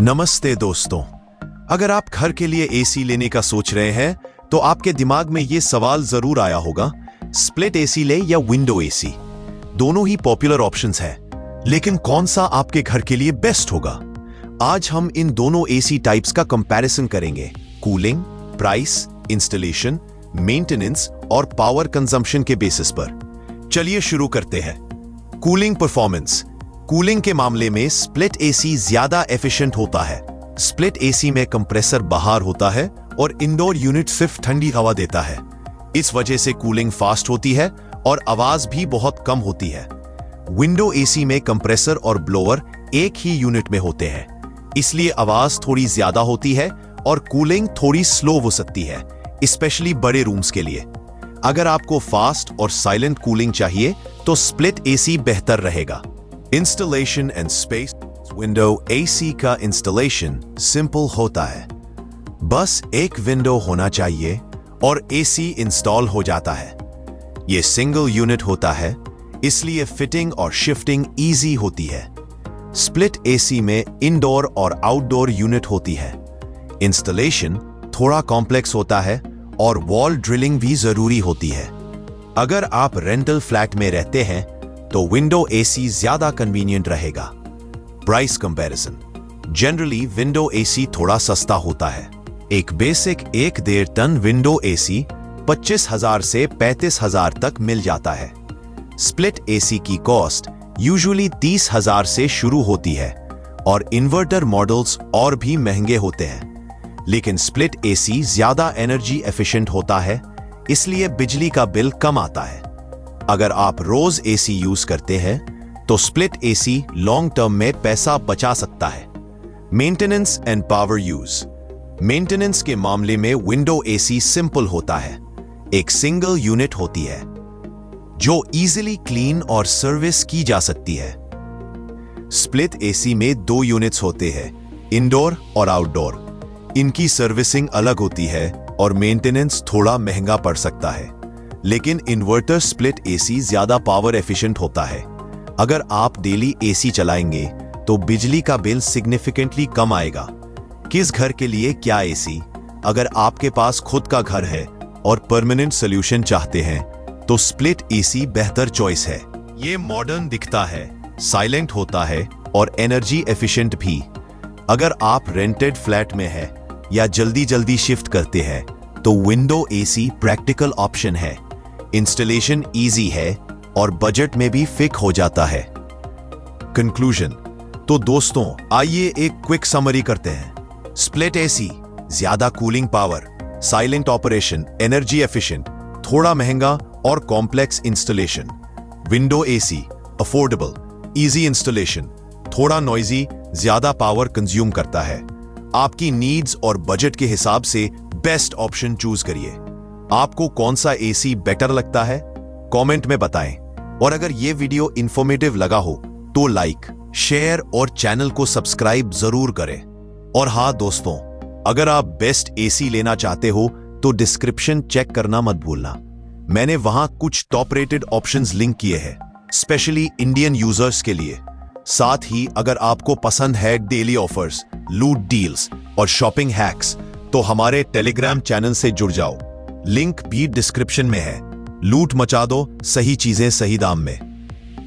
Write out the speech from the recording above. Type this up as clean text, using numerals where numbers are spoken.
नमस्ते दोस्तों। अगर आप घर के लिए एसी लेने का सोच रहे हैं तो आपके दिमाग में यह सवाल जरूर आया होगा, स्प्लिट एसी ले या विंडो एसी। दोनों ही पॉपुलर ऑप्शंस हैं, लेकिन कौन सा आपके घर के लिए बेस्ट होगा? आज हम इन दोनों एसी टाइप्स का कंपैरिजन करेंगे, कूलिंग, प्राइस, इंस्टॉलेशन, मेंटेनेंस और पावर कंजम्पशन के बेसिस पर। चलिए शुरू करते हैं। Cooling performance. कूलिंग के मामले में स्प्लिट एसी ज्यादा एफिशिएंट होता है। स्प्लिट एसी में कंप्रेसर बाहर होता है और इंडोर यूनिट सिर्फ ठंडी हवा देता है। इस वजह से कूलिंग फास्ट होती है और आवाज भी बहुत कम होती है। विंडो एसी में कंप्रेसर और ब्लोअर एक ही यूनिट में होते हैं, इसलिए आवाज थोड़ी ज्यादा होती है और कूलिंग थोड़ी स्लो हो सकती है, स्पेशली बड़े रूम्स के लिए। अगर आपको फास्ट और साइलेंट कूलिंग चाहिए तो स्प्लिट एसी बेहतर रहेगा। Installation and space. Window AC का इंस्टॉलेशन सिंपल होता है, बस एक विंडो होना चाहिए और एसी इंस्टॉल हो जाता है। यह सिंगल यूनिट होता है, इसलिए फिटिंग और शिफ्टिंग इजी होती है। स्प्लिट एसी में इंडोर और आउटडोर यूनिट होती है। इंस्टॉलेशन थोड़ा कॉम्प्लेक्स होता है और वॉल ड्रिलिंग भी जरूरी होती है। अगर आप रेंटल फ्लैट में रहते हैं तो विंडो एसी ज्यादा कन्वीनियंट रहेगा। Price comparison. Generally window AC थोड़ा सस्ता होता है। एक बेसिक 1.5 टन विंडो एसी 25,000 से 35,000 तक मिल जाता है। स्प्लिट एसी की कॉस्ट यूजुअली 30,000 से शुरू होती है और इन्वर्टर मॉडल्स और भी महंगे होते हैं। लेकिन स्प्लिट एसी ज्यादा एनर्जी एफिशिएंट होता है, इसलिए बिजली का बिल कम आता है। अगर आप रोज एसी यूज करते हैं तो स्प्लिट एसी लॉन्ग टर्म में पैसा बचा सकता है। Maintenance and power use. Maintenance के मामले में विंडो एसी सिंपल होता है। एक सिंगल यूनिट होती है जो इजीली क्लीन और सर्विस की जा सकती है। स्प्लिट एसी में 2 यूनिट्स होते हैं, इंडोर और आउटडोर। इनकी सर्विसिंग अलग होती है और मेंटेनेंस थोड़ा महंगा पड़ सकता है। लेकिन इन्वर्टर स्प्लिट एसी ज्यादा पावर एफिशिएंट होता है। अगर आप डेली एसी चलाएंगे तो बिजली का बिल सिग्निफिकेंटली कम आएगा। किस घर के लिए क्या एसी? अगर आपके पास खुद का घर है और परमानेंट सॉल्यूशन चाहते हैं तो स्प्लिट एसी बेहतर चॉइस है। ये मॉडर्न दिखता है, साइलेंट होता है और एनर्जी एफिशिएंट भी। अगर आप रेंटेड फ्लैट में है या जल्दी शिफ्ट करते हैं तो विंडो एसी प्रैक्टिकल ऑप्शन है। इंस्टॉलेशन इजी है और बजट में भी फिट हो जाता है। कंक्लूजन। तो दोस्तों, आइए एक क्विक समरी करते हैं। स्प्लिट एसी ज्यादा cooling power, silent operation, energy efficient, थोड़ा महंगा और complex installation. Window AC affordable, easy installation, थोड़ा नॉइजी, ज्यादा पावर कंज्यूम करता है। आपकी नीड्स और बजट के हिसाब से बेस्ट ऑप्शन चूज करिए। आपको कौन सा एसी बेटर लगता है, कमेंट में बताएं। और अगर यह वीडियो इंफॉर्मेटिव लगा हो तो लाइक, शेयर और चैनल को सब्सक्राइब जरूर करें। और हां दोस्तों, अगर आप बेस्ट एसी लेना चाहते हो तो डिस्क्रिप्शन चेक करना मत भूलना। मैंने वहां कुछ टॉप रेटेड ऑप्शंस लिंक किए हैं, स्पेशली इंडियन यूजर्स के लिए। साथ ही अगर आपको पसंद है डेली ऑफर्स, लूट डील्स और शॉपिंग हैक्स तो हमारे टेलीग्राम चैनल से जुड़ जाओ। लिंक भी डिस्क्रिप्शन में है। लूट मचा दो सही चीजें सही दाम में।